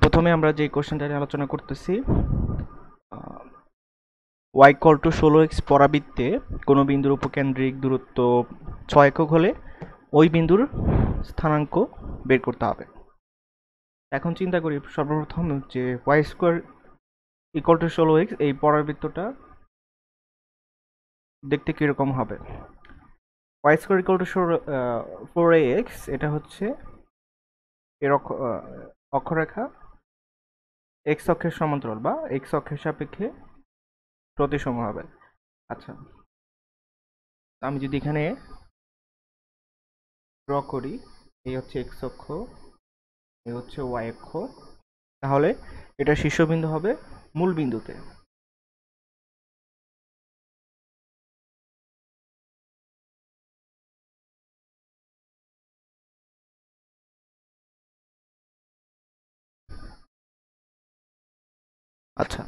প্রথমে আমরা যে কোশ্চেনটা নিয়ে আলোচনা করতেছি, y ইকুয়াল টু 16x পরাবৃত্তে কোনো বিন্দুর উপকেন্দ্রিক দূরত্ব 6 একক হলে ওই বিন্দুর স্থানাঙ্ক বের করতে হবে। এখন চিন্তা করি সর্বপ্রথম যে y square equal two 16x এই পরাবৃত্তটা দেখতে কীরকম হবে। y square equal to 4ax এটা হচ্ছে এর অক্ষরেখা x অক্ষের সমান্তরাল বা x অক্ষের সাপেক্ষে প্রতিসম হবে। আচ্ছা, আমি যদি এখানে ড্র করি, এই হচ্ছে x অক্ষ, এই হচ্ছে y অক্ষ, তাহলে এটা শীর্ষবিন্দু হবে মূল বিন্দুতে। আচ্ছা,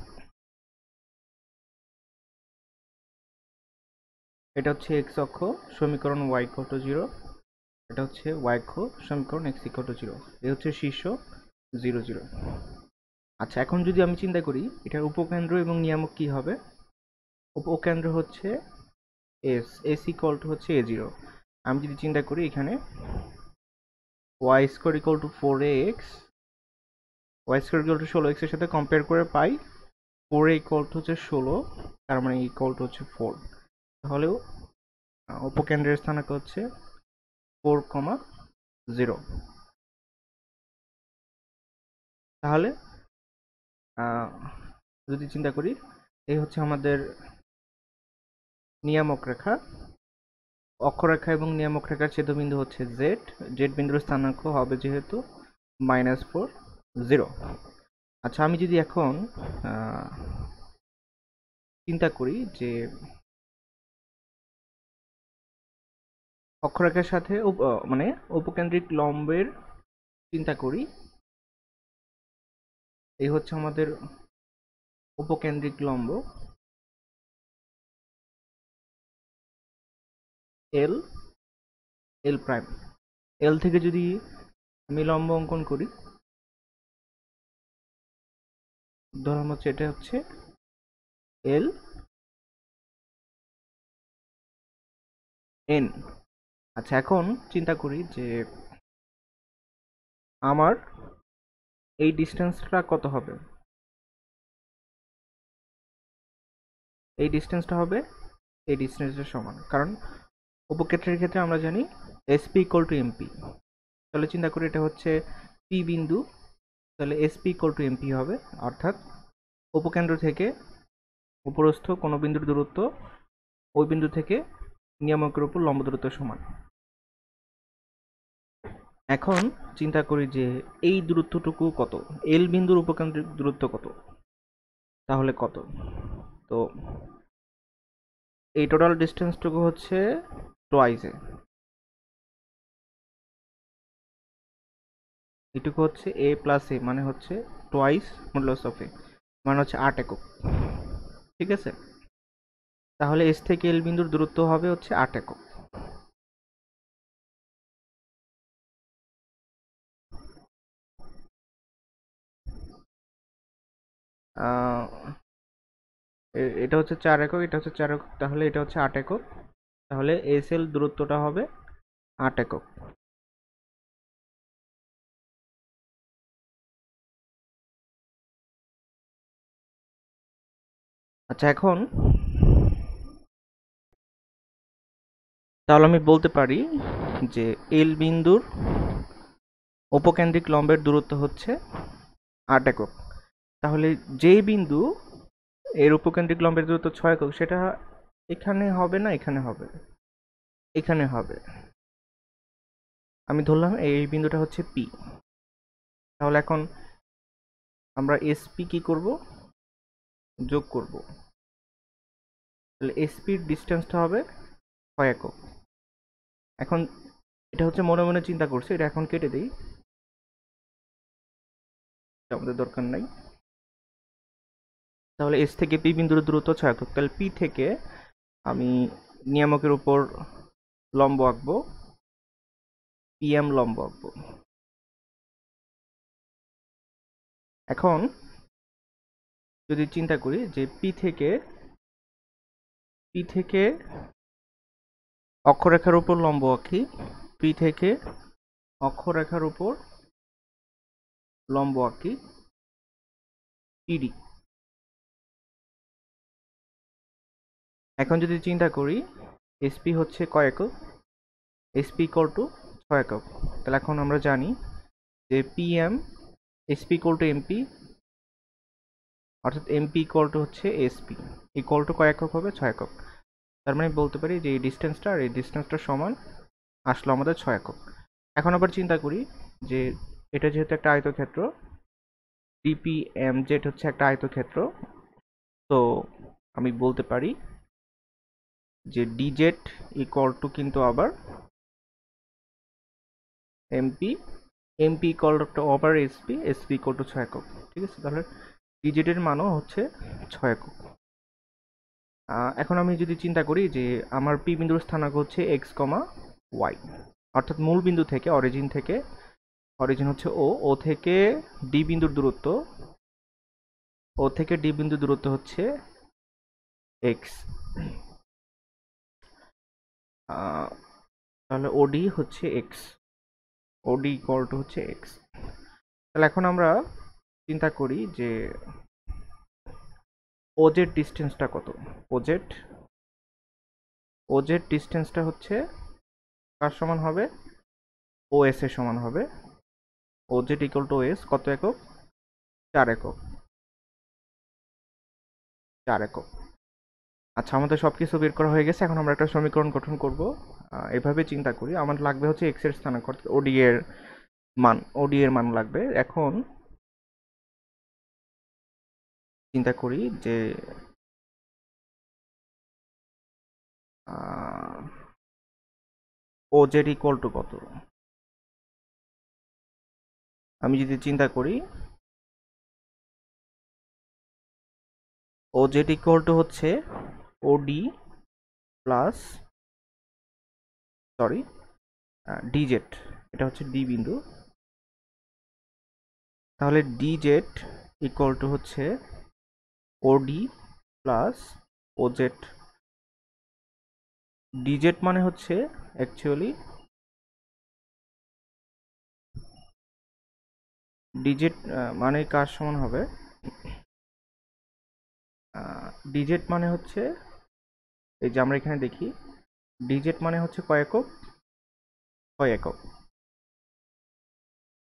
এটা হচ্ছে x অক্ষ, সমীকরণ y ইকুয়াল টু 0, এটা হচ্ছে y অক্ষ, সমীকরণ x ইকুয়াল টু 0, এই হচ্ছে শীর্ষ 0 0। আচ্ছা, এখন যদি আমি চিন্তা করি এটার উপকেন্দ্র এবং নিয়ামক কি হবে। উপকেন্দ্র হচ্ছে s ইকুয়াল টু হচ্ছে a0। আমি যদি চিন্তা করি এখানে y square equal to 4ax, y square equal two 16x এর সাথে কম্পেয়ার করে পাই 4a ইকুয়াল টু হচ্ছে 16, তার মানে ইকুয়াল টু হচ্ছে 4। তাহলেও উপকেন্দ্রের স্থানাঙ্ক হচ্ছে 4,0। তাহলে যদি চিন্তা করি এই হচ্ছে আমাদের নিয়ামক রেখা, অক্ষরেখা এবং নিয়ামক রেখার ছেদবিন্দু হচ্ছে জেড। জেড বিন্দুর স্থানাঙ্ক হবে যেহেতু -4 0। আচ্ছা, আমি যদি এখন চিন্তা করি যে অক্ষরেখার সাথে মানে উপকেন্দ্রিক লম্বের চিন্তা করি, এই হচ্ছে আমাদের উপকেন্দ্রিক লম্ব এল, এল প্রাইম। এল থেকে যদি আমি লম্ব অঙ্কন করি, ধরুন হচ্ছে এটা হচ্ছে এল এন। আচ্ছা, এখন চিন্তা করি যে আমার এই ডিস্টেন্সটা কত হবে। এই ডিস্টেন্সটা হবে এই ডিস্টেন্সের সমান, কারণ উপক্ষেত্রের ক্ষেত্রে আমরা জানি এসপি ইকুয়াল টু এমপি। তাহলে চিন্তা করি এটা হচ্ছে পি বিন্দু, তাহলে এসপি ইকুয়াল টু এমপি হবে, অর্থাৎ উপকেন্দ্র থেকে উপরস্থ কোনো বিন্দুর দূরত্ব ওই বিন্দু থেকে নিয়ামকের উপর লম্ব দূরত্ব সমান। এখন চিন্তা করি যে এই দূরত্বটুকু কত, এল বিন্দুর উপকেন্দ্রিক দূরত্ব কত, তাহলে কত। তো এই টোটাল ডিস্টেন্সটুকু হচ্ছে টোয়াইসে, এটুকু হচ্ছে এ প্লাস এ, মানে হচ্ছে টোয়াইস মডুলাস অফ এ, মানে হচ্ছে 8 একক। ঠিক আছে, তাহলে এস থেকে এল বিন্দুর দূরত্ব হবে হচ্ছে 8 একক। এটা হচ্ছে 4 একক, এটা হচ্ছে 4 একক, তাহলে এটা হচ্ছে 8 একক। তাহলে এস এল দূরত্বটা হবে 8 একক। আচ্ছা, এখন তাহলে আমি বলতে পারি যে এল বিন্দুর উপকেন্দ্রিক লম্বের দূরত্ব হচ্ছে 8 একক। তাহলে যেই বিন্দু এর উপকেন্দ্রিক লম্বের দূরত্ব 6 একক, সেটা এখানে হবে না এখানে হবে, এখানে হবে। আমি ধরলাম এই বিন্দুটা হচ্ছে পি। তাহলে এখন আমরা এসপি কি করব, যোগ করব। তাহলে এসপির ডিস্টেন্সটা হবে 6 একক। এখন এটা হচ্ছে মনে মনে চিন্তা করছি, এটা এখন কেটে দিই, আমাদের দরকার নাই। তাহলে এস থেকে পি বিন্দুর দূরত্ব 6 একক। তাহলে পি থেকে আমি নিয়ামকের উপর লম্ব আঁকবো, পিএম লম্ব আঁকবো। এখন যদি চিন্তা করি যে পি থেকে অক্ষরেখার উপর লম্ব আঁকি, পি থেকে অক্ষরেখার উপর লম্ব আঁকি পিডি। এখন যদি চিন্তা করি এসপি হচ্ছে কয় একক, এসপি ইকুয়াল টু 6 একক। তাহলে এখন আমরা জানি যে PM SP equal to MP, অর্থাৎ এমপি ইকুয়াল টু হচ্ছে এসপি ইকুয়াল টু কয় একক হবে, 6 একক। তার মানে বলতে পারি যে এই ডিস্টেন্সটা আর এই ডিস্টেন্সটা সমান আসলো আমাদের 6 একক। এখন আবার চিন্তা করি যে এটা যেহেতু একটা আয়তক্ষেত্র, ডিপিএমজেড হচ্ছে একটা আয়তক্ষেত্র, তো আমি বলতে পারি যে ডিজেড ইকুয়াল টু কিন্তু আবার এমপি, এমপি ইকুয়াল টু আবার এসপি, এসপি ইকুয়াল টু 6 একক। ঠিক আছে, তাহলে ডিজেড এর মানও হচ্ছে 6 একক। এখন আমি যদি চিন্তা করি যে আমার পি বিন্দুর স্থানাঙ্ক হচ্ছে এক্স কমা ওয়াই, অর্থাৎ মূল বিন্দু থেকে অরিজিন হচ্ছে ও থেকে ডি বিন্দুর দূরত্ব, ও থেকে ডি বিন্দুর দূরত্ব হচ্ছে এক্স, তাহলে ওডি হচ্ছে এক্স, ওডি ইকুয়াল টু হচ্ছে এক্স। তাহলে এখন আমরা চিন্তা করি যে ওজেড ডিস্টেন্সটা কত, ওজেড ডিস্টেন্সটা হচ্ছে কার সমান হবে, ওএস এর সমান হবে। ওজেড ইকুয়াল টু ওএস কত একক, 4 একক, 4 একক। আচ্ছা, আমাদের সবকিছু বের করা হয়ে গেছে। এখন আমরা একটা সমীকরণ গঠন করব। এভাবে চিন্তা করি, আমার লাগবে হচ্ছে এক্স এর স্থানাঙ্ক, ওডি এর মান লাগবে। এখন চিন্তা করি যে ওজেড ইকুয়াল টু কত। আমি যদি চিন্তা করি ওজেড ইকুয়াল টু হচ্ছে ওডি প্লাস ডিজেড, এটা হচ্ছে ডি বিন্দু, তাহলে ডিজেড ইকুয়াল টু হচ্ছে ওডি প্লাস ওজেড। ডিজেড মানে হচ্ছে অ্যাকচুয়ালি ডিজেড মানে কার সমান হবে, ডিজেড মানে হচ্ছে এই যে আমরা এখানে দেখি ডিজেড মানে হচ্ছে কয় একক,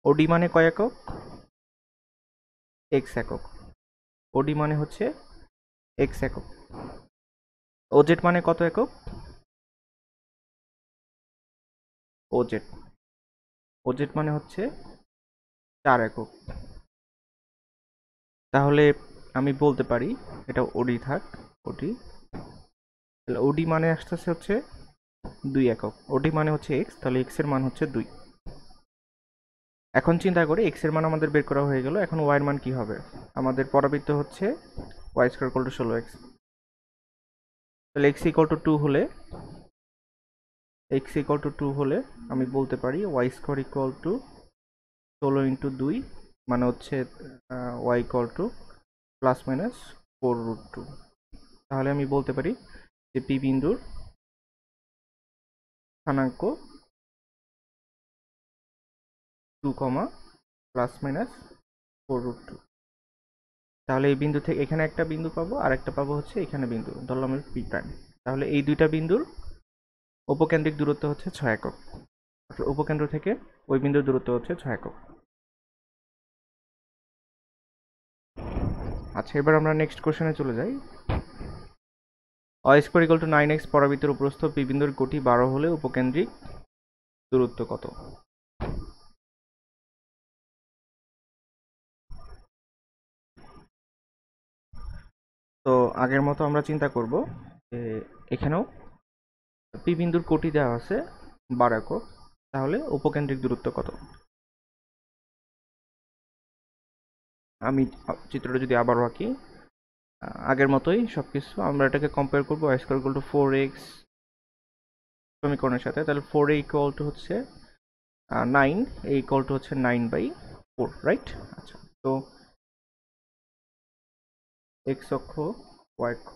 ওডি মানে কয় একক, এক্স একক, ওডি মানে হচ্ছে এক্স একক। ওজেড মানে কত একক, ওজেড মানে হচ্ছে 4 একক। তাহলে আমি বলতে পারি এটা ওডি থাক, ওডি, তাহলে ওডি মানে আসতেছে হচ্ছে 2 একক, ওডি মানে হচ্ছে এক্স, তাহলে এক্স এর মান হচ্ছে 2। এখন চিন্তা করি এক্স এর মান আমাদের বের করা হয়ে গেল, এখন ওয়াই এর মান কি হবে, আমাদের পরাবৃত্ত হচ্ছে Y square equal two 16x, তাহলে x ইকুয়াল টু 2 হলে আমি বলতে পারি Y square equal to 16 into 2 মানে হচ্ছে Y equal to plus minus 4√2। তাহলে আমি বলতে পারি যে পি বিন্দুর স্থানাঙ্ক 2, প্লাস মাইনাস 4√2। তাহলে এই বিন্দু থেকে এখানে একটা বিন্দু পাবো, আর একটা পাবো হচ্ছে এখানে বিন্দু, ধরলাম আমি পি প্রাইম। তাহলে এই দুইটা বিন্দুর উপকেন্দ্রিক দূরত্ব হচ্ছে 6 একক, উপকেন্দ্র থেকে ওই বিন্দুর দূরত্ব হচ্ছে 6 একক। আচ্ছা, এবার আমরা নেক্সট কোশ্চেনে চলে যাই। y square equal to 9x পরাবৃত্তের উপরস্থ পি বিন্দুর কোটি 12 হলে উপকেন্দ্রিক দূরত্ব কত। তো আগের মতো আমরা চিন্তা করব যে এখানেও পি বিন্দুর কোটি দেওয়া আছে 12 একক, তাহলে উপকেন্দ্রিক দূরত্ব কত। আমি চিত্রটা যদি আবারও আঁকি, আগের মতোই সবকিছু আমরা এটাকে কম্পেয়ার করব y square equal to 4x সমীকরণের সাথে, তাহলে 4a ইকুয়াল টু হচ্ছে 9, a ইকুয়াল টু হচ্ছে 9/4, রাইট। আচ্ছা, তো এক্স অক্ষ ওয়াই অক্ষ,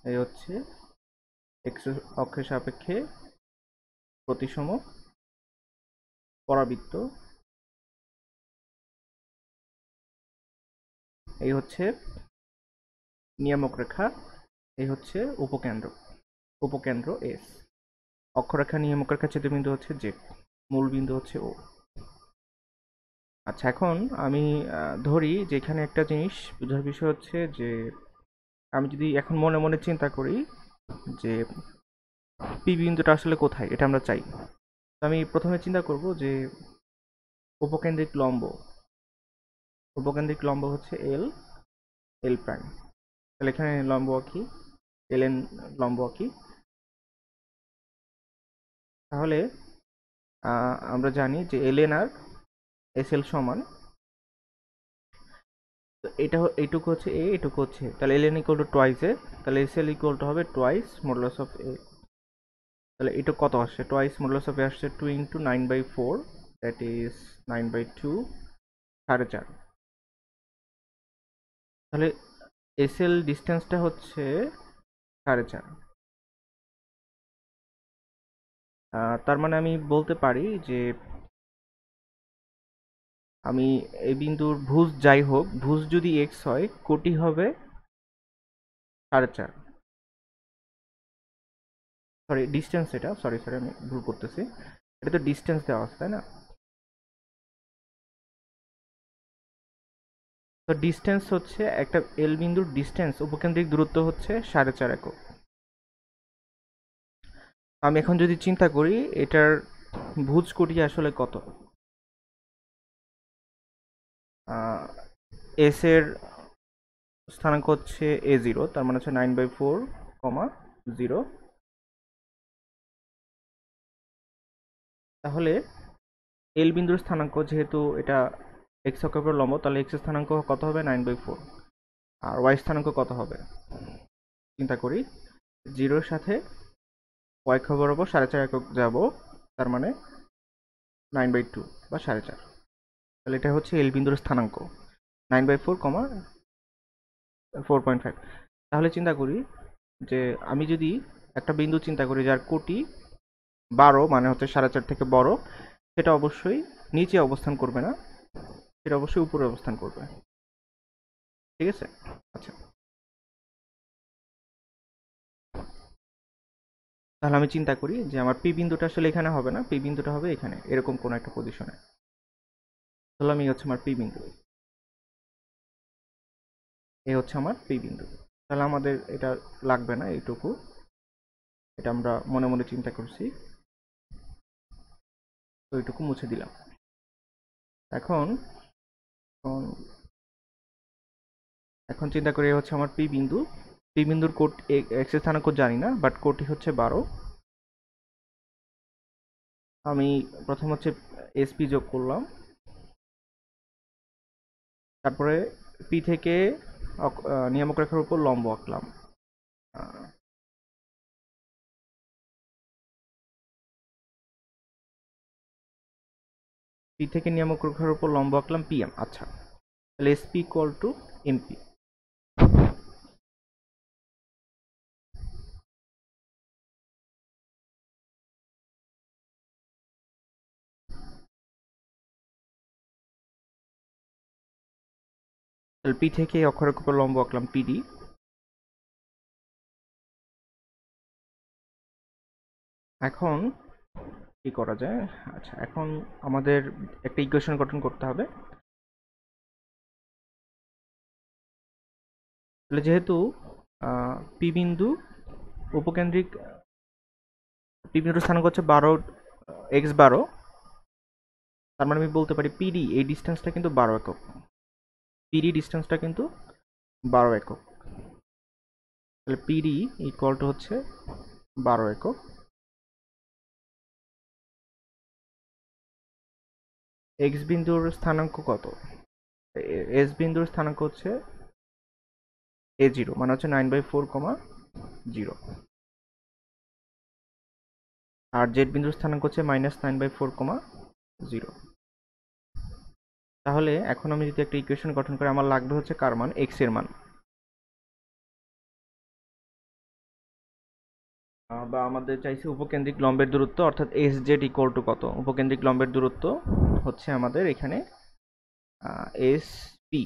এই হচ্ছে এক্স অক্ষের সাপেক্ষে প্রতিসম পরাবৃত্ত, এই হচ্ছে নিয়ামক রেখা, এই হচ্ছে উপকেন্দ্র, উপকেন্দ্র এস, অক্ষরেখা নিয়ামক রেখা ছেদবিন্দু হচ্ছে জেড, মূল বিন্দু হচ্ছে ও। আচ্ছা, এখন আমি ধরি যে এখানে একটা জিনিস বোঝার বিষয় হচ্ছে যে আমি যদি এখন মনে মনে চিন্তা করি যে পি বিন্দুটা আসলে কোথায়, এটা আমরা চাই। তো আমি প্রথমে চিন্তা করব যে উপকেন্দ্রিক লম্ব, উপকেন্দ্রিক লম্ব হচ্ছে এল, এল প্রাইম। তাহলে এখানে লম্ব আঁকি, এল এন লম্ব আঁকি। তাহলে আমরা জানি যে এল এন আর এস এল সমান, তো এটা এইটুকু হচ্ছে এ, এটুকু হচ্ছে, তাহলে L N equal to twice এ, তাহলে এস এল ইকুয়াল টু হবে টোয়াইস মডুলাস অফ এ। তাহলে এটা কত আসছে, টোয়াইস মডুলাস অফ এ আসছে 2 ইন্টু 9/4, দ্যাট ইজ 9/2, 4.5। তাহলে এস এল ডিস্টেন্সটা হচ্ছে 4.5। তার মানে আমি বলতে পারি যে আমি এই বিন্দুর ভুজ যাই হোক, ভুজ যদি এক্স হয়, কোটি হবে 4.5। সরি ডিস্টেন্স, এটা সরি সরি আমি ভুল করতেছি, এটা তো ডিস্টেন্স দেওয়া আছে তাই না? তো ডিস্টেন্স হচ্ছে একটা এল বিন্দুর ডিস্টেন্স, উপকেন্দ্রিক দূরত্ব হচ্ছে 4.5 একক। আমি এখন যদি চিন্তা করি এটার ভুজ কোটি আসলে কত, এস এর স্থানাঙ্ক হচ্ছে এ জিরো, তার মানে হচ্ছে 9/4, 0। তাহলে এল বিন্দুর স্থানাঙ্ক, যেহেতু এটা এক্স অক্ষের উপর লম্ব, তাহলে এক্স স্থানাঙ্ক কত হবে 9/4, আর ওয়াই স্থানাঙ্ক কত হবে চিন্তা করি, জিরোর সাথে ওয়াই অক্ষ বরাবর 4.5 একক যাব, তার মানে 9/2 বা 4.5। তাহলে এটা হচ্ছে এল বিন্দুর স্থানাঙ্ক 9/4, 4.5। তাহলে চিন্তা করি যে আমি যদি একটা বিন্দু চিন্তা করি যার কোটি 12, মানে হচ্ছে 4.5 থেকে বড়, সেটা অবশ্যই নিচে অবস্থান করবে না, সেটা অবশ্যই উপরে অবস্থান করবে। ঠিক আছে? আচ্ছা, তাহলে আমি চিন্তা করি যে আমার পি বিন্দুটা আসলে এখানে হবে না, পি বিন্দুটা হবে এখানে, এরকম কোন একটা পজিশনে। তাহলে আমি হচ্ছে আমার পি বিন্দু, এই হচ্ছে আমার পি বিন্দু। তাহলে আমাদের এটা লাগবে না এইটুকু, এটা আমরা মনে মনে চিন্তা করছি, তো এইটুকু মুছে দিলাম। এখন এখন চিন্তা করি হচ্ছে আমার পি বিন্দু, পি বিন্দুর কোট এক্স স্থানাঙ্ক জানি না, বাট কোটি হচ্ছে 12। আমি প্রথম হচ্ছে এসপি যোগ করলাম, তারপরে পি থেকে নিয়ামক রেখার উপর লম্ব আঁকলাম, পি থেকে নিয়ামক রেখার উপর লম্ব আঁকলাম পিএম। আচ্ছা, তাহলে এসপি ইকুয়াল টু এমপি। তাহলে পি থেকে অক্ষরের উপর লম্ব আঁকলাম পিডি। এখন কি করা যায়, আচ্ছা এখন আমাদের একটা ইকুয়েশন গঠন করতে হবে। তাহলে যেহেতু পি বিন্দু উপকেন্দ্রিক, পি বিন্দুর স্থানাঙ্ক হচ্ছে 12, x12, তার মানে আমি বলতে পারি পিডি এই ডিস্টেন্সটা কিন্তু 12 একক, পিডি ডিস্টেন্সটা কিন্তু 12 একক। তাহলে পিডি ইকুয়াল টু হচ্ছে 12 একক। এক্স বিন্দুর স্থানাঙ্ক কত, এস বিন্দুর স্থানাঙ্ক হচ্ছে এ জিরো, মানে হচ্ছে 9/4, 0। আর জেড বিন্দুর স্থানাঙ্ক হচ্ছে -9/4, 0। তাহলে এখন আমি যদি একটা ইকুয়েশন গঠন করে আমার লাগবে হচ্ছে কার মান, এক্স এর মান, বা আমাদের চাইছে উপকেন্দ্রিক লম্বের দূরত্ব, অর্থাৎ এস জেড ইকুয়াল টু কত। উপকেন্দ্রিক লম্বের দূরত্ব হচ্ছে আমাদের এখানে S P,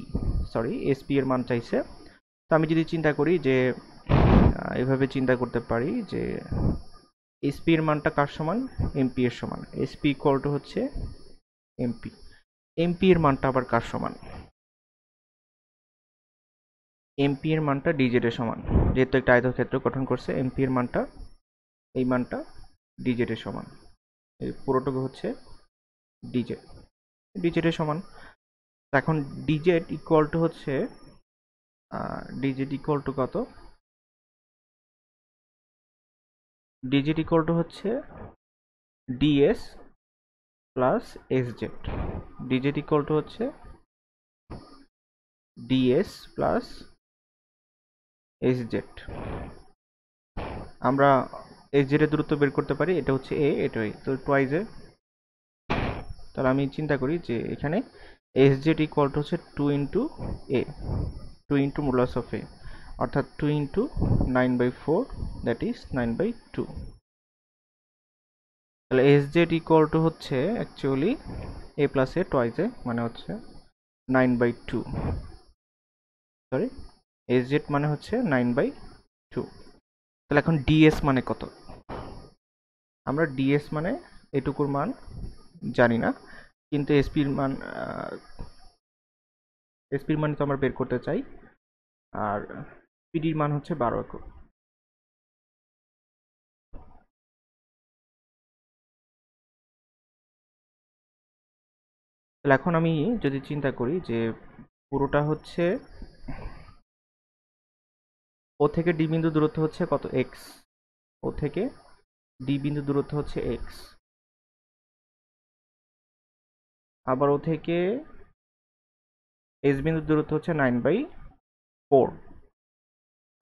sorry S P এর মান চাইছে। তো আমি যদি চিন্তা করি যে এভাবে চিন্তা করতে পারি যে এসপি এর মানটা কার সমান, এমপি এর সমান। এসপি ইকুয়াল টু হচ্ছে এমপি। এমপি এর মানটা আবার কার সমান, এমপি এর মানটা ডিজেড এর সমান। যেহেতু একটা আয়তক্ষেত্র গঠন করছে, এমপি এর মানটা, এই মানটা ডিজেড এর সমান। এই পুরোটুকু হচ্ছে ডিজেড, ডিজেড এর সমান। এখন ডিজেড ইকুয়াল টু হচ্ছে ডিজেড ইকুয়াল টু কত, ডিজেড ইকুয়াল টু হচ্ছে DS plus SZ. DZ equal to হচ্ছে ডিএস প্লাস এসজেড। আমরা এসজেড এর দূরত্ব বের করতে পারি, এটা হচ্ছে এ, এটা তো টোয়াইজ এ। তাহলে আমি চিন্তা করি যে এখানে এসজেড ইকুয়াল টু হচ্ছে 2 into A, 2 into modulus of A, অর্থাৎ 2 ইন্টু 9/4, দ্যাট ইজ 9/2। তাহলে এসজেড ইকুয়াল টু হচ্ছে actually A plus A twice A, মানে হচ্ছে 9/2, সরি এসজেড মানে হচ্ছে 9/2। তাহলে এখন ডিএস মানে কত, আমরা ডিএস মানে এটুকুর মান জানি না, কিন্তু এসপির মান, এসপির মান তো আমরা বের করতে চাই। আর পিডির মান হচ্ছে 12 একক। তাহলে এখন আমি যদি চিন্তা করি যে পুরোটা হচ্ছে ও থেকে ডি বিন্দু দূরত্ব হচ্ছে কত, এক্স। ও থেকে ডি বিন্দু দূরত্ব হচ্ছে এক্স। আবার ও থেকে এস বিন্দু দূরত্ব হচ্ছে 9/4।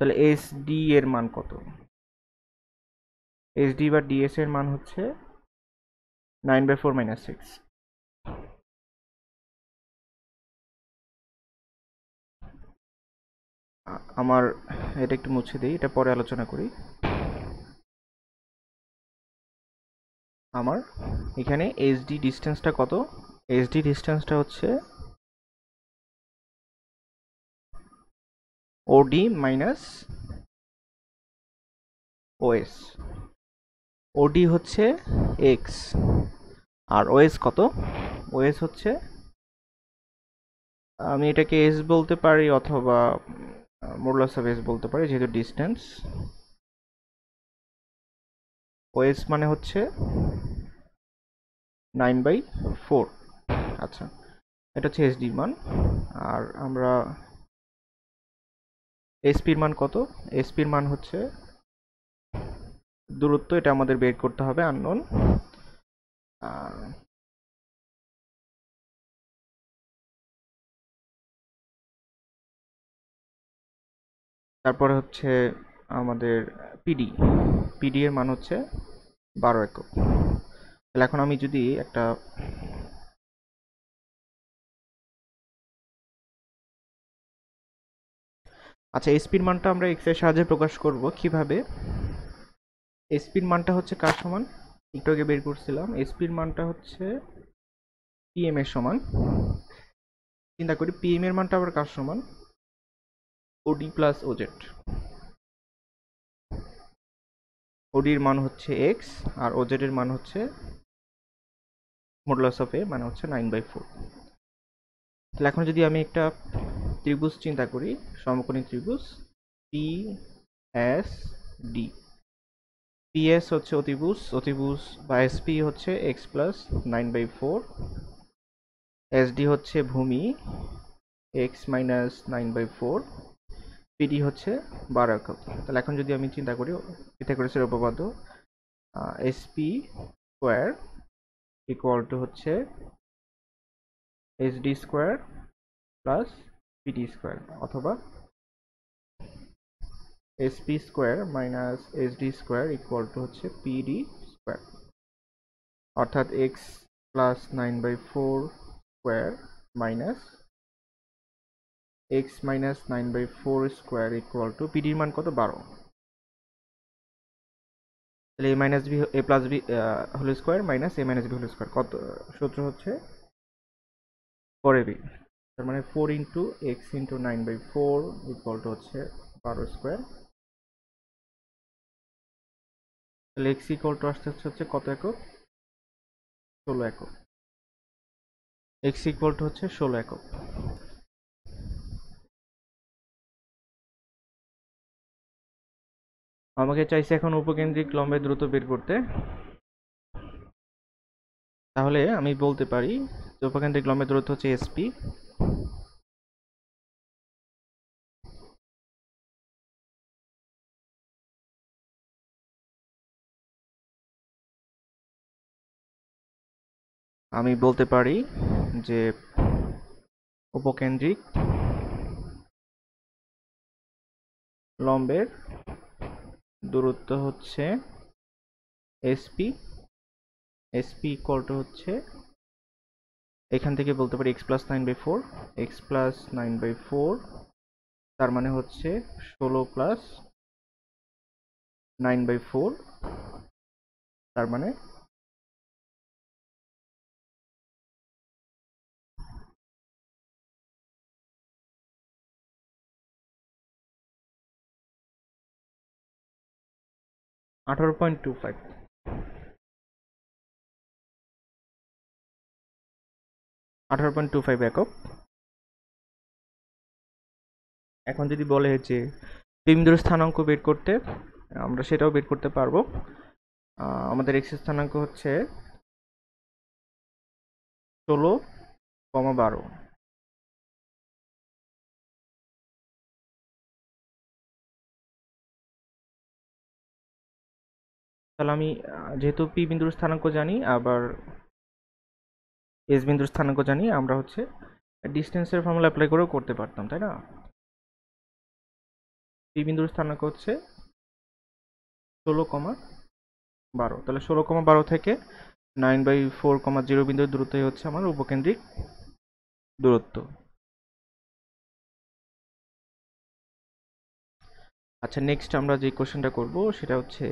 তাহলে এস ডি এর মান কত, এস ডি বা ডিএস এর মান হচ্ছে 9/4 - 6। আমার এটা একটু মুছে দিই, এটা পরে আলোচনা করি। আমার এখানে এসডি ডিস্টেন্সটা কত, এসডি ডিস্টেন্সটা হচ্ছে ওডি মাইনাস ওএস। ওডি হচ্ছে এক্স, আর ওএস কত, ওএস হচ্ছে, আমি এটাকে এস বলতে পারি অথবা মডুলাস অফ এস বলতে পারি, যেহেতু ডিস্টেন্স। ওএস মানে হচ্ছে 9/4। আচ্ছা, এটা হচ্ছে এসডির মান। আর আমরা এসপির মান কত, এসপির মান হচ্ছে দূরত্ব, এটা আমাদের বের করতে হবে, আননোন। তারপরে হচ্ছে আমাদের পিডি, পিডি এর মান হচ্ছে 12 একক। তাহলে এখন আমি যদি একটা আচ্ছা, এসপির মানটা আমরা এক্স এর সাহায্যে প্রকাশ করব কিভাবে। এসপির মানটা হচ্ছে কার সমান, একটু আগে বের করছিলাম, এসপির মানটা হচ্ছে পিএম এর সমান। চিন্তা করি পিএম এর মানটা আবার কার সমান, ওডি প্লাস ওজেড। ওডির মান হচ্ছে এক্স, আর ওজেড এর মান হচ্ছে মডুলাস অফ এ, মানে হচ্ছে 9/4। তাহলে এখন যদি আমি একটা ত্রিভুজ চিন্তা করি, সমকোণী ত্রিভুজ পি এস ডি। পিএস হচ্ছে অতিভুজ, অতিভুজ বা এসপি হচ্ছে এক্স প্লাস 9/4। এসডি হচ্ছে ভূমি, এক্স মাইনাস 9/4। পিডি হচ্ছে 12 একক। তাহলে এখন যদি আমি চিন্তা করি পিথাগোরাসের উপপাদ্য, এসপি স্কোয়ার ইকুয়াল টু হচ্ছে SD square plus PD square, অথবা SP square minus SD square equal to হচ্ছে পিডি স্কোয়ার, অর্থাৎ X plus 9/4 square minus X minus 9/4 square equal to পিডির মান কত 12, তাহলে A minus B A plus B whole square minus A minus B whole square কত সূত্র হচ্ছে 4ab, তার মানে 4 into X into 9/4 equal to হচ্ছে 12 স্কোয়ার, তাহলে এক্স ইকুয়াল টু আসতে হচ্ছে কত একক 16 একক, এক্স ইকুয়াল টু হচ্ছে 16 একক। আমাকে চাইছে এখন উপকেন্দ্রিক লম্বের দ্রুত বের করতে, তাহলে আমি বলতে পারি যে উপকেন্দ্রিক লম্বের দূরত্ব হচ্ছে এসপি, আমি বলতে পারি যে উপকেন্দ্রিক লম্বের দূরত্ব হচ্ছে এসপি, এসপি ইকুয়াল টু হচ্ছে এখান থেকে বলতে পারি এক্স প্লাস 9/4, এক্স প্লাস 9/4 তার মানে হচ্ছে 16 প্লাস 9/4 তার মানে 18.25, 18.25 একক। এখন যদি বলে যে বিন্দুর স্থানাঙ্ক বের করতে, আমরা সেটাও বের করতে পারবো। আমাদের এক্স স্থানাঙ্ক হচ্ছে 16,12, তাহলে আমি যেহেতু পি বিন্দুর স্থানাঙ্ক জানি আবার এস বিন্দুর স্থানাঙ্ক জানি, আমরা হচ্ছে ডিস্টেন্সের ফর্মুলা অ্যাপ্লাই করেও করতে পারতাম, তাই না? পি বিন্দুর স্থানাঙ্ক হচ্ছে 16,12, তাহলে 16,12 থেকে 9/4, 0 বিন্দুর দূরত্বই হচ্ছে আমার উপকেন্দ্রিক দূরত্ব। আচ্ছা, নেক্সট আমরা যে কোশ্চেনটা করব সেটা হচ্ছে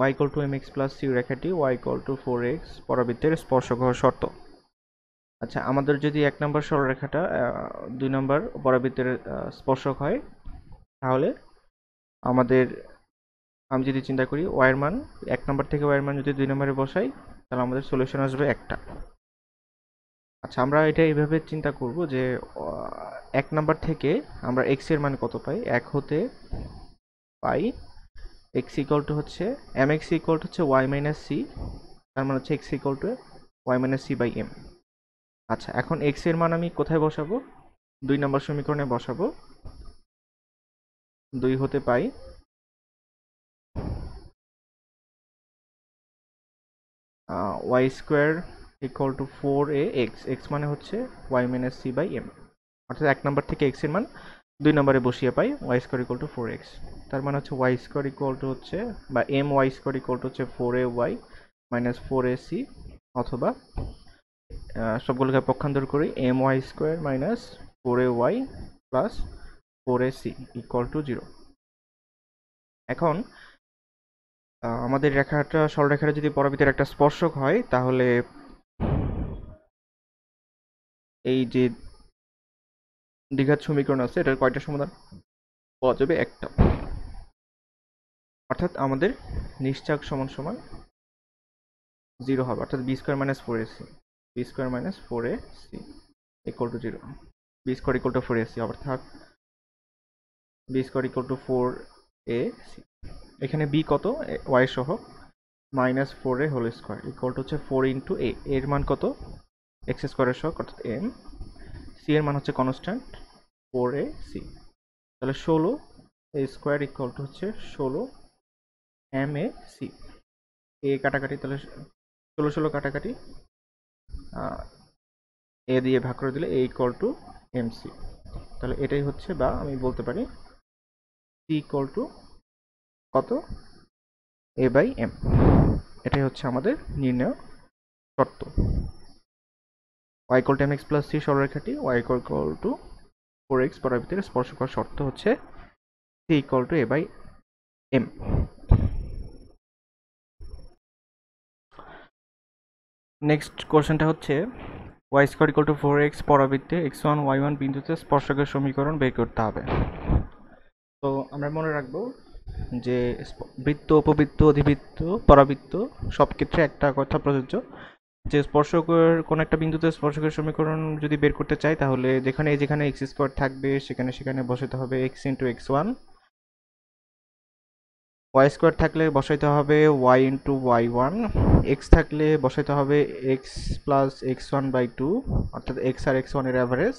y equal to mx plus c রেখাটি y ইকুয়াল টু 4x পরাবৃত্তের স্পর্শক হওয়ার শর্ত। আচ্ছা, আমাদের যদি 1 নম্বর সরলরেখাটা 2 নম্বর পরাবৃত্তের স্পর্শক হয়, তাহলে আমাদের আমি যদি চিন্তা করি y এর মান 1 নম্বর থেকে y এর মান যদি 2 নম্বরে বসাই, তাহলে আমাদের সলিউশন আসবে একটা। আচ্ছা, আমরা এটা এইভাবে চিন্তা করব যে 1 নম্বর থেকে আমরা x এর মান কত পাই, 1 হতে পাই x ইকুয়াল টু হচ্ছে mx ইকুয়াল টু হচ্ছে y মাইনাস c, তার মানে হচ্ছে x equal to y minus c by m। আচ্ছা, এখন x এর মান আমি কোথায় বসাবো, 2 নম্বর সমীকরণে বসাবো। 2 হতে পাই y square equal to 4ax, x মানে হচ্ছে y minus c by m, অর্থাৎ 1 নম্বর থেকে x এর মান 2 নম্বরে বসিয়ে পাই y square equal to 4x, তার মানে হচ্ছে y স্কোয়ার ইকুয়াল টু হচ্ছে বা my স্কোয়ার ইকুয়াল টু হচ্ছে 4ay মাইনাস 4ac, অথবা সবগুলোকে পক্ষান্তর করি my square minus 4ay plus 4ac equal to 0। এখন আমাদের রেখাটা সরলরেখাটা যদি পরাবৃত্তের একটা স্পর্শক হয়, তাহলে এই যে দ্বিঘাত সমীকরণ আছে এটার কয়টা সমাধান পাওয়া যাবে, একটা। অর্থাৎ আমাদের নিশ্চাক সমান সমান 0 হবে, অর্থাৎ B square minus 4ac, B square minus 4ac equal to 0, B square equal to 4ac, অর্থাৎ B square equal to 4ac। এখানে বি কত, ওয়াই সহ minus 4a whole square equal to হচ্ছে 4 ইন্টু এ, এর মান কত এক্স স্কোয়ারের সহ অর্থাৎ এম, সি এর মান হচ্ছে কনস্ট্যান্ট 4ac, তাহলে 16 এ স্কোয়ার ইকুয়াল টু হচ্ছে 16 mac, এ কাটাকাটি, তাহলে 16 কাটাকাটি এ দিয়ে ভাগ করে দিলে এ ইকুয়াল টু এমসি, তাহলে এটাই হচ্ছে, বা আমি বলতে পারি সি ইকুয়াল টু কত এ বাই এম, এটাই হচ্ছে আমাদের নির্ণয় শর্ত। y equal to mx plus c সরলরেখাটি y ইকুয়াল টু 4x পরাবৃত্তের স্পর্শক শর্ত হচ্ছে c equal to a by m। Next কোশ্চেনটা হচ্ছে y square equal to 4x পরাবৃত্তে x1 y1 বিন্দুতে স্পর্শকের সমীকরণ বের করতে হবে। তো আমরা মনে রাখবো যে বৃত্ত, উপবৃত্ত, অধিবৃত্ত, পরাবৃত্ত সব ক্ষেত্রে একটা কথা প্রযোজ্য, যে স্পর্শকের কোনো একটা বিন্দুতে স্পর্শকের সমীকরণ যদি বের করতে চাই তাহলে যেখানে যেখানে এক্স স্কোয়ার থাকবে সেখানে সেখানে বসাতে হবে X into X one, Y square থাকলে বসাইতে হবে Y into Y one, X থাকলে বসাইতে হবে X plus X one by two অর্থাৎ এক্স আর এক্স ওয়ানের অ্যাভারেজ,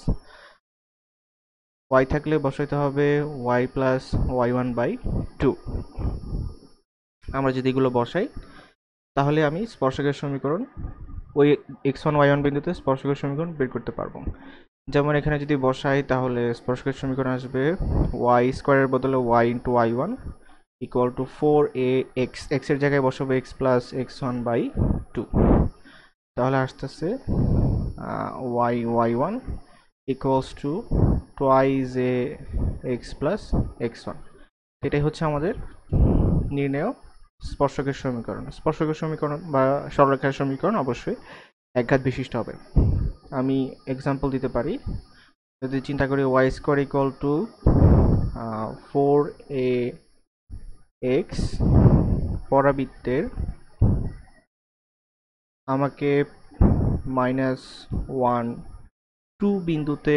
ওয়াই থাকলে বসাইতে হবে Y plus Y one by two. আমরা যদি এগুলো বসাই তাহলে আমি স্পর্শকের সমীকরণ ওই এক্স ওয়ান ওয়াই ওয়ান বিন্দুতে স্পর্শকের সমীকরণ বের করতে পারবো। যেমন এখানে যদি বসাই তাহলে স্পর্শকের সমীকরণ আসবে ওয়াই স্কোয়ারের বদলে Y into Y one equal to 4ax, এক্সের জায়গায় বসাবো X plus X one by two, তাহলে আসতেছে Y Y one equals to twice A X plus X one. এটাই হচ্ছে আমাদের নির্ণেয় স্পর্শকের সমীকরণ। স্পর্শকের সমীকরণ বা সরলরেখার সমীকরণ অবশ্যই একঘাত বিশিষ্ট হবে। আমি এক্সাম্পল দিতে পারি, যদি চিন্তা করি Y square equal to 4ax পরাবৃত্তের আমাকে -1 2 বিন্দুতে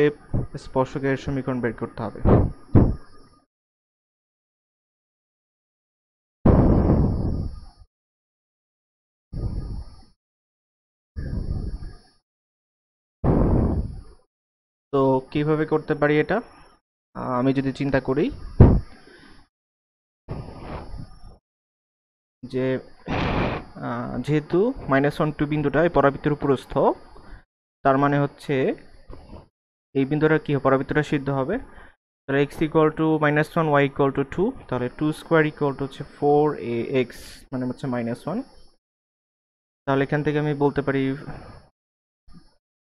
স্পর্শকের সমীকরণ বের করতে হবে। তো কিভাবে করতে পারি এটা? আমি যদি চিন্তা করি যে যেহেতু -1 2 বিন্দুটা এই পরাবৃত্তের উপরস্থ, তার মানে হচ্ছে এই বিন্দুটা কি পরাবৃত্তটা সিদ্ধ হবে, তাহলে x equal two -1 y equal two 2, তাহলে 2 স্কোয়ার ইকুয়াল টু হচ্ছে 4ax মানে হচ্ছে -1। তাহলে এখান থেকে আমি বলতে পারি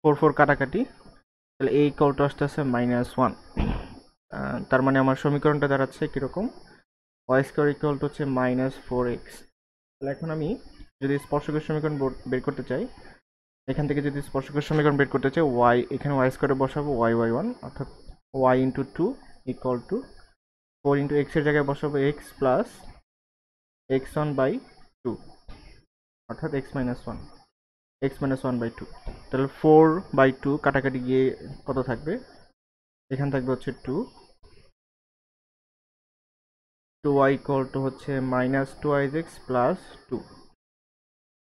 4 4 কাটাকাটি, তাহলে a ইকুয়াল টু আসতেছে -1। তার মানে আমার সমীকরণটা দাঁড়াচ্ছে কিরকম, y স্কোয়ার ইকুয়াল টু হচ্ছে -4x। তাহলে এখন আমি যদি স্পর্শকের সমীকরণ বের করতে চাই, এখান থেকে যদি স্পর্শকের সমীকরণ বের করতে চাই y, এখানে y স্কোয়ারে বসাবো y y1 অর্থাৎ y into 2 equal to 4 into x এর জায়গায় বসাবো x প্লাস x1 বাই 2 অর্থাৎ x মাইনাস 1 বাই 2। তাহলে 4/2 কাটাকাটি গিয়ে কত থাকবে, এখানে থাকবে হচ্ছে 2, 2y ইকুয়াল টু হচ্ছে -2x প্লাস 2,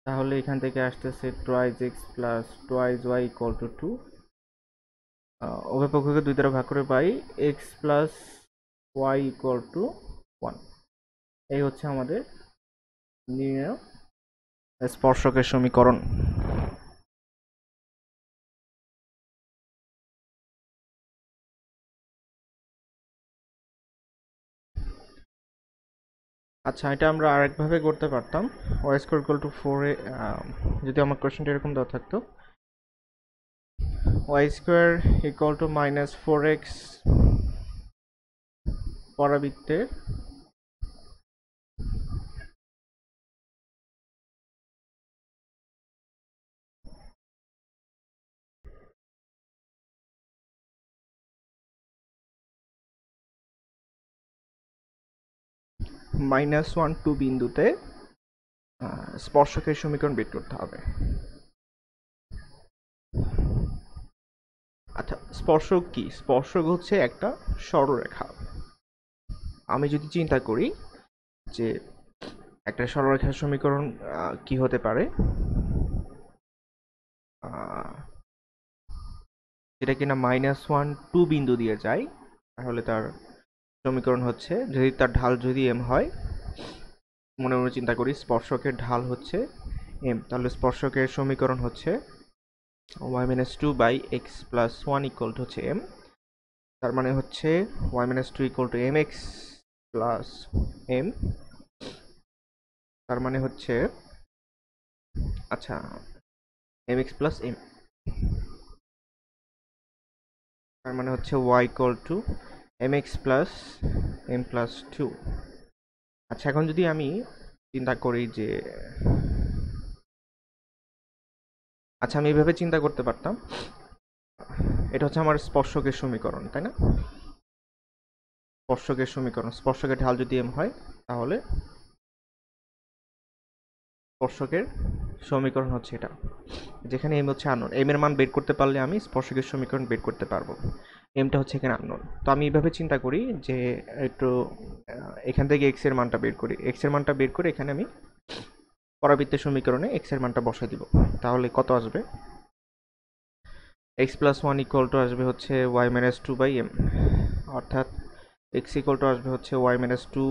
তাহলে এখান থেকে আসতেছে 2x plus 2y equal to 2। উভয় পক্ষকে 2 দ্বারা ভাগ করে পাই x plus y equal two 1। এই হচ্ছে আমাদের নির্ণেয় স্পর্শকের সমীকরণ। আচ্ছা, এটা আমরা আরেকভাবে করতে পারতাম, y স্কোয়ার ইকুয়াল টু 4 যদি আমার কোশ্চেনটা এরকম দেওয়া থাকতো y square equal to -4x পরাবৃত্তের -1 2 বিন্দুতে স্পর্শকের সমীকরণ বের করতে হবে। আচ্ছা, স্পর্শক কি? স্পর্শক হচ্ছে একটা সরলরেখা। আমি যদি চিন্তা করি যে একটা সরলরেখার সমীকরণ কি হতে পারে, যেটা কিনা -1 2 বিন্দু দিয়ে যায়, তাহলে তার সমীকরণ হচ্ছে, যদি তার ঢাল যদি m হয়, মনে মনে চিন্তা করি স্পর্শকের ঢাল হচ্ছে m, তাহলে স্পর্শকের সমীকরণ হচ্ছে y-2 by x plus 1 equal to হচ্ছে m। তার মানে হচ্ছে y-2 equal to mx plus m। তার মানে হচ্ছে আচ্ছা mx প্লাস m। তার মানে হচ্ছে y equal to mx plus m plus 2। আচ্ছা, এখন যদি আমি চিন্তা করি যে আচ্ছা, আমি এইভাবে চিন্তা করতে পারতাম, এটা হচ্ছে আমার স্পর্শকের সমীকরণ, তাই না? স্পর্শকের সমীকরণ, স্পর্শকের ঢাল যদি m হয় তাহলে স্পর্শকের সমীকরণ হচ্ছে এটা, যেখানে m হচ্ছে আননোন। m এর মান বের করতে পারলে আমি স্পর্শকের সমীকরণ বের করতে পারবো। mটা হচ্ছে এখানে আননোন। তো আমি এইভাবে চিন্তা করি যে একটু এখান থেকে x এর মানটা বের করি। x এর মানটা বের করে এখানে আমি পরাবৃত্তের সমীকরণে x এর মানটা বসাই দিব। তাহলে কত আসবে? x প্লাস 1 ইকুয়াল টু আসবে হচ্ছে y মাইনাস 2 বাই m, অর্থাৎ x ইকুয়াল টু আসবে হচ্ছে y minus 2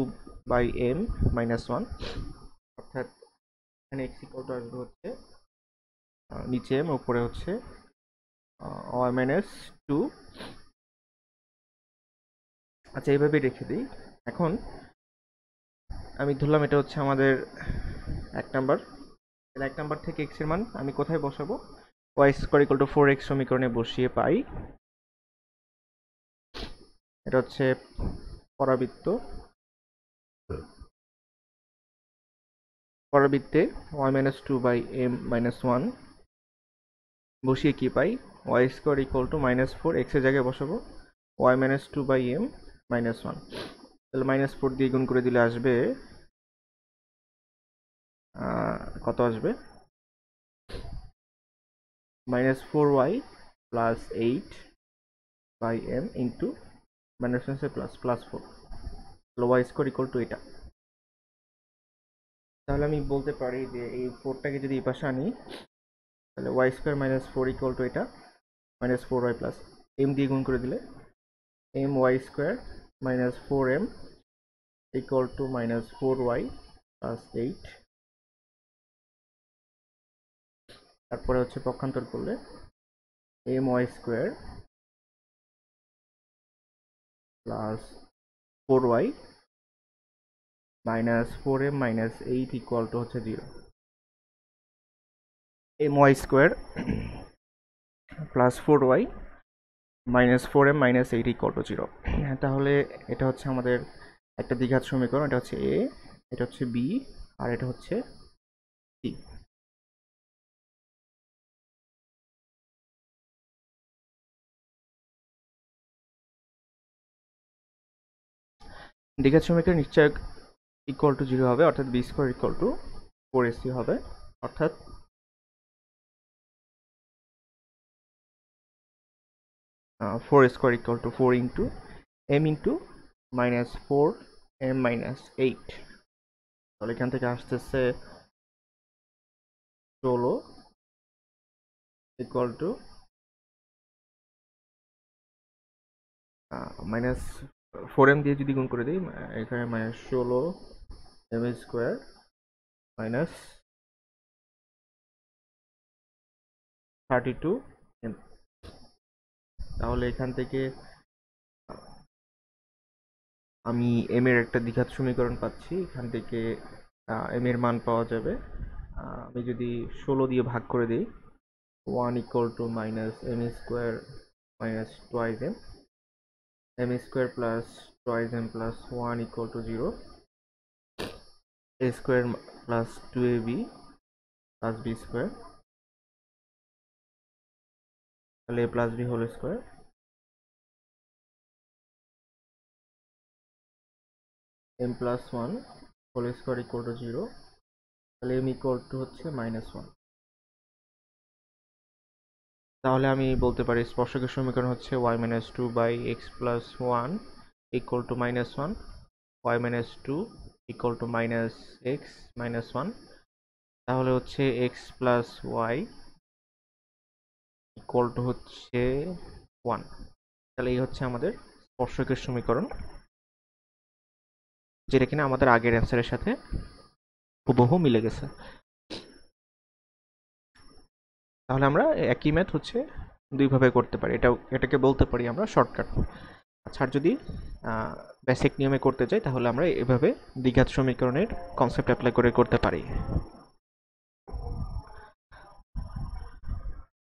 by m minus 1, অর্থাৎ এখানে x ইকুয়াল টু আসবে হচ্ছে নিচে m উপরে হচ্ছে y মাইনাস 2। আচ্ছা, এইভাবে রেখে দিই। এখন আমি ধরলাম এটা হচ্ছে আমাদের 1 নাম্বার। তাহলে 1 নাম্বার থেকে x এর মান আমি কোথায় বসাবো? y square equal to 4x সমীকরণে বসিয়ে পাই, এটা হচ্ছে পরাবৃত্তে y minus 2 by m minus 1 বসিয়ে কি পাই? y square equal to minus 4, x এর জায়গায় বসাবো y minus 2 by m minus 1। তাহলে মাইনাস 4 দিয়ে গুণ করে দিলে আসবে কত আসবে? Minus 4y plus 8 by m into minus plus plus 4, তাহলে y স্কয়ার ইকুয়াল টু এটা। তাহলে আমি বলতে পারি যে এই 4টাকে যদি এই পাশে আনি তাহলে y square minus 4 equal to এটা মাইনাস 4y প্লাস m দিয়ে গুণ করে দিলে my square minus 4m equal to minus 4y plus 8। তারপরে হচ্ছে পক্ষান্তর করলে my square plus 4y minus 4m minus 8 equal to হচ্ছে 0। my square plus 4y minus 4m minus 8 equal to 0। তাহলে এটা হচ্ছে আমাদের একটা দ্বিঘাত সমীকরণ। এটা হচ্ছে a, এটা হচ্ছে b, আর এটা হচ্ছে c। দ্বিঘাত সমীকরণ নিশ্চয়ক ইকুয়াল টু 0 হবে, অর্থাৎ b square equal to 4ac হবে, অর্থাৎ four square equal two 4 into m into minus 4m minus 8। তাহলে এখান থেকে আসতেছে 16 ইকুয়াল টু মাইনাস 4m দিয়ে যদি গুণ করে দিই এখানে minus 16m square minus 32m। তাহলে এখান থেকে আমি m এর একটা দ্বিঘাত সমীকরণ পাচ্ছি। এখান থেকে m এর মান পাওয়া যাবে, আমি যদি 16 দিয়ে ভাগ করে দিই 1 equal to minus m square minus twice m square plus twice m plus 1 equal to 0, a square plus 2ab plus b square, তাহলে a plus b whole square m plus 1 whole square equal to 0, তাহলে m equal to হচ্ছে minus 1। তাহলে আমি বলতে পারি স্পর্শকের সমীকরণ হচ্ছে y minus 2 by X plus 1 equal to minus 1, y minus 2 equal to minus X minus 1। তাহলে হচ্ছে X plus Y equal to হচ্ছে 1। তাহলে এই হচ্ছে আমাদের স্পর্শকের সমীকরণ, যেটা কিনা আমাদের আগের অ্যান্সারের সাথে হুবহু মিলে গেছে। তাহলে আমরা একই ম্যাথ হচ্ছে দুইভাবে করতে পারি, এটাকে বলতে পারি আমরা শর্টকাট। আচ্ছা, আর যদি বেসিক নিয়মে করতে চাই তাহলে আমরা এভাবে দ্বিঘাত সমীকরণের কনসেপ্ট অ্যাপ্লাই করে করতে পারি।